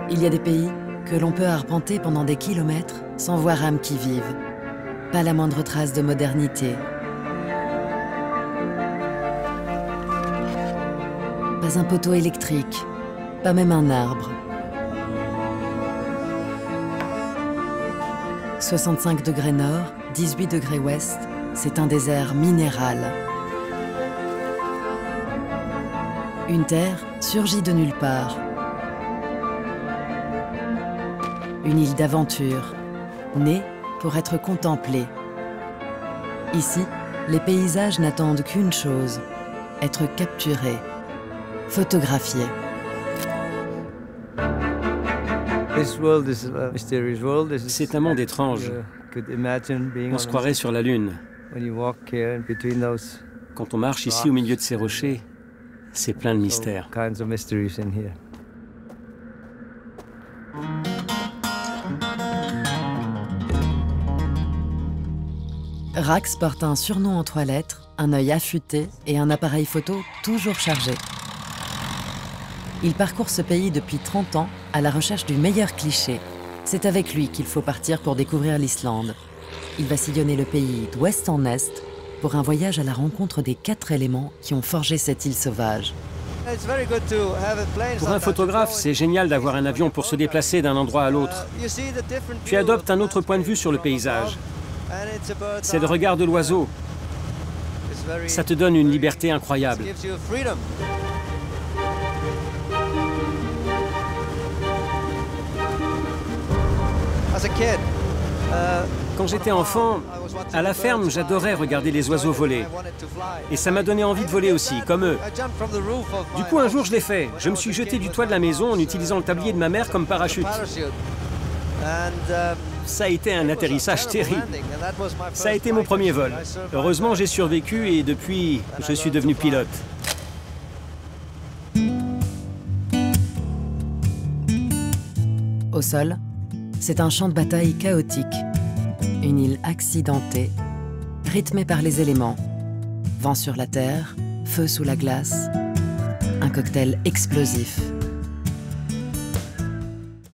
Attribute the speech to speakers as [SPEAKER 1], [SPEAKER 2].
[SPEAKER 1] Il y a des pays que l'on peut arpenter pendant des kilomètres sans voir âme qui vive. Pas la moindre trace de modernité. Pas un poteau électrique, pas même un arbre. 65 degrés nord, 18 degrés ouest, c'est un désert minéral. Une terre surgit de nulle part. Une île d'aventure, née pour être contemplée. Ici, les paysages n'attendent qu'une chose, être capturés, photographiés.
[SPEAKER 2] C'est un monde étrange. On se croirait sur la Lune. Quand on marche ici au milieu de ces rochers, c'est plein de mystères.
[SPEAKER 1] Rax porte un surnom en 3 lettres, un œil affûté et un appareil photo toujours chargé. Il parcourt ce pays depuis 30 ans à la recherche du meilleur cliché. C'est avec lui qu'il faut partir pour découvrir l'Islande. Il va sillonner le pays d'ouest en est pour un voyage à la rencontre des 4 éléments qui ont forgé cette île sauvage.
[SPEAKER 2] Pour un photographe, c'est génial d'avoir un avion pour se déplacer d'un endroit à l'autre. Tu adoptes un autre point de vue sur le paysage. C'est le regard de l'oiseau. Ça te donne une liberté incroyable. Quand j'étais enfant, à la ferme, j'adorais regarder les oiseaux voler. Et ça m'a donné envie de voler aussi, comme eux. Du coup, un jour, je l'ai fait. Je me suis jeté du toit de la maison en utilisant le tablier de ma mère comme parachute. Ça a été un atterrissage terrible. Ça a été mon premier vol. Heureusement, j'ai survécu et depuis, je suis devenu pilote.
[SPEAKER 1] Au sol, c'est un champ de bataille chaotique. Une île accidentée, rythmée par les éléments. Vent sur la terre, feu sous la glace, un cocktail explosif.